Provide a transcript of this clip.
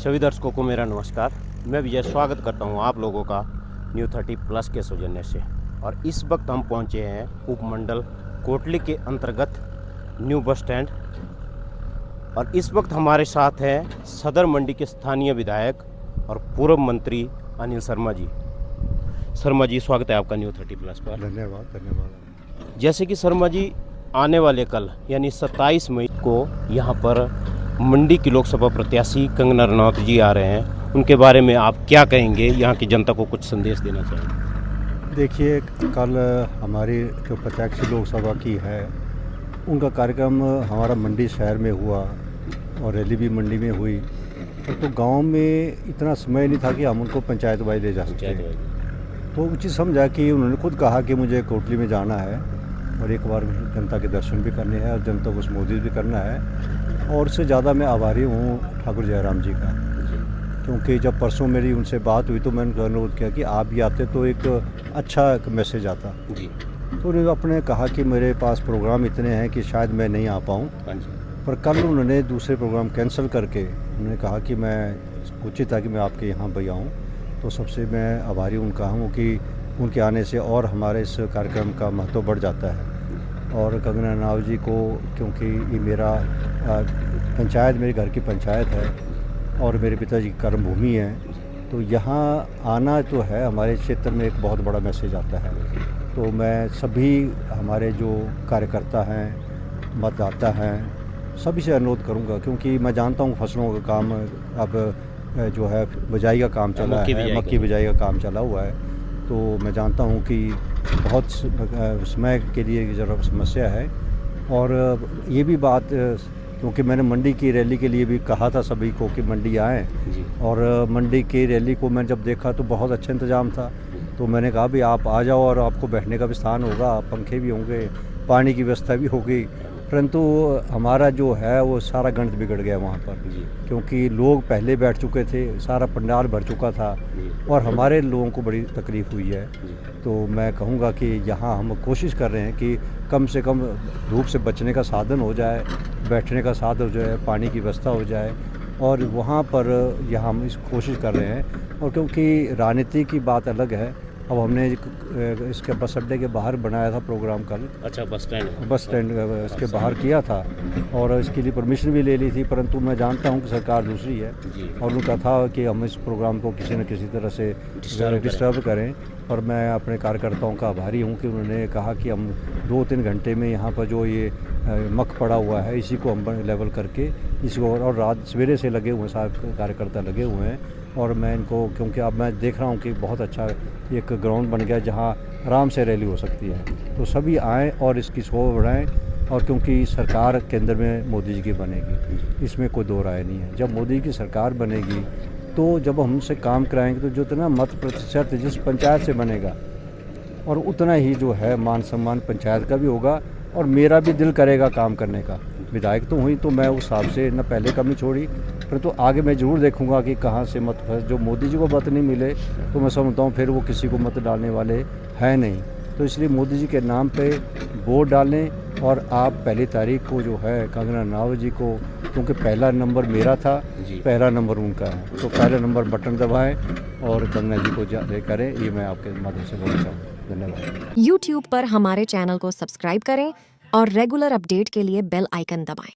सभी दर्शकों को मेरा नमस्कार। मैं विजय स्वागत करता हूं आप लोगों का न्यू 30+ के सौजन्य से। और इस वक्त हम पहुंचे हैं उपमंडल कोटली के अंतर्गत न्यू बस स्टैंड। और इस वक्त हमारे साथ हैं सदर मंडी के स्थानीय विधायक और पूर्व मंत्री अनिल शर्मा जी। शर्मा जी, स्वागत है आपका न्यू 30+ पर। धन्यवाद। जैसे कि शर्मा जी, आने वाले कल यानी 27 मई को यहाँ पर मंडी की लोकसभा प्रत्याशी कंगना रनौत जी आ रहे हैं। उनके बारे में आप क्या कहेंगे? यहाँ की जनता को कुछ संदेश देना चाहेंगे? देखिए, कल हमारी जो प्रत्याशी लोकसभा की है उनका कार्यक्रम हमारा मंडी शहर में हुआ और रैली भी मंडी में हुई। तो गांव में इतना समय नहीं था कि हम उनको पंचायत वाइज ले जा सकते। तो उचित समझा कि उन्होंने खुद कहा कि मुझे कोटली में जाना है और एक बार जनता के दर्शन भी करने हैं और जनता को संबोधित भी करना है। और उससे ज़्यादा मैं आभारी हूँ ठाकुर जयराम जी का, क्योंकि जब परसों मेरी उनसे बात हुई तो मैंने अनुरोध किया कि आप भी आते तो एक अच्छा मैसेज आता जी। तो उन्होंने अपने कहा कि मेरे पास प्रोग्राम इतने हैं कि शायद मैं नहीं आ पाऊँ, पर कल उन्होंने दूसरे प्रोग्राम कैंसिल करके उन्होंने कहा कि मैं उचित है कि मैं आपके यहाँ भी आऊँ। तो सबसे मैं आभारी उनका हूँ कि उनके आने से और हमारे इस कार्यक्रम का महत्व बढ़ जाता है। और कंगना रनौत जी को, क्योंकि ये मेरा पंचायत मेरे घर की पंचायत है और मेरे पिताजी की कर्मभूमि है, तो यहाँ आना तो है हमारे क्षेत्र में एक बहुत बड़ा मैसेज आता है। तो मैं सभी हमारे जो कार्यकर्ता हैं, मतदाता हैं, सभी से अनुरोध करूँगा, क्योंकि मैं जानता हूँ फसलों का काम अब जो है बिजाई का काम चला है, मक्की बिजाई का काम चला हुआ है। तो मैं जानता हूँ कि बहुत समय के लिए ज़रा समस्या है। और ये भी बात, क्योंकि मैंने मंडी की रैली के लिए भी कहा था सभी को कि मंडी आएँ, और मंडी की रैली को मैं जब देखा तो बहुत अच्छा इंतज़ाम था। तो मैंने कहा भी आप आ जाओ और आपको बैठने का भी स्थान होगा, पंखे भी होंगे, पानी की व्यवस्था भी होगी। परंतु हमारा जो है वो सारा गणित बिगड़ गया वहाँ पर, क्योंकि लोग पहले बैठ चुके थे, सारा पंडाल भर चुका था और हमारे लोगों को बड़ी तकलीफ़ हुई है। तो मैं कहूँगा कि यहाँ हम कोशिश कर रहे हैं कि कम से कम धूप से बचने का साधन हो जाए, बैठने का साधन हो जाए, पानी की व्यवस्था हो जाए, और वहाँ पर यहाँ हम इस कोशिश कर रहे हैं। और क्योंकि राजनीति की बात अलग है, अब हमने इसके बस अड्डे के बाहर बनाया था प्रोग्राम कल। अच्छा, बस स्टैंड इसके बाहर किया था और इसके लिए परमिशन भी ले ली थी, परंतु मैं जानता हूं कि सरकार दूसरी है और उनका था कि हम इस प्रोग्राम को किसी न किसी तरह से डिस्टर्ब करें। और मैं अपने कार्यकर्ताओं का आभारी हूं कि उन्होंने कहा कि हम 2-3 घंटे में यहाँ पर जो ये मक पड़ा हुआ है इसी को हम लेवल करके इसको, और रात सवेरे से लगे हुए हैं, सारे कार्यकर्ता लगे हुए हैं। और मैं इनको, क्योंकि अब मैं देख रहा हूँ कि बहुत अच्छा एक ग्राउंड बन गया जहाँ आराम से रैली हो सकती है। तो सभी आएँ और इसकी शोभा बढ़ाएँ। और क्योंकि सरकार केंद्र में मोदी जी की बनेगी, इसमें कोई दो राय नहीं है। जब मोदी की सरकार बनेगी तो जब हमसे काम कराएंगे तो जितना मत प्रतिशत जिस पंचायत से बनेगा और उतना ही जो है मान सम्मान पंचायत का भी होगा और मेरा भी दिल करेगा काम करने का। विधायक तो हुई तो मैं उस हिसाब से न पहले कमी छोड़ी, परंतु आगे मैं ज़रूर देखूंगा कि कहाँ से मत, जो मोदी जी को मत नहीं मिले तो मैं समझता हूँ फिर वो किसी को मत डालने वाले हैं नहीं। तो इसलिए मोदी जी के नाम पे वोट डालें। और आप 1 तारीख को जो है कंगना रनौत जी को, क्योंकि पहला नंबर मेरा था, पहला नंबर उनका है, तो पहला नंबर बटन दबाएं और कंगना जी को करें, ये मैं आपके माध्यम से बोलना चाहूँ। धन्यवाद। YouTube पर हमारे चैनल को सब्सक्राइब करें और रेगुलर अपडेट के लिए बेल आइकन दबाएं।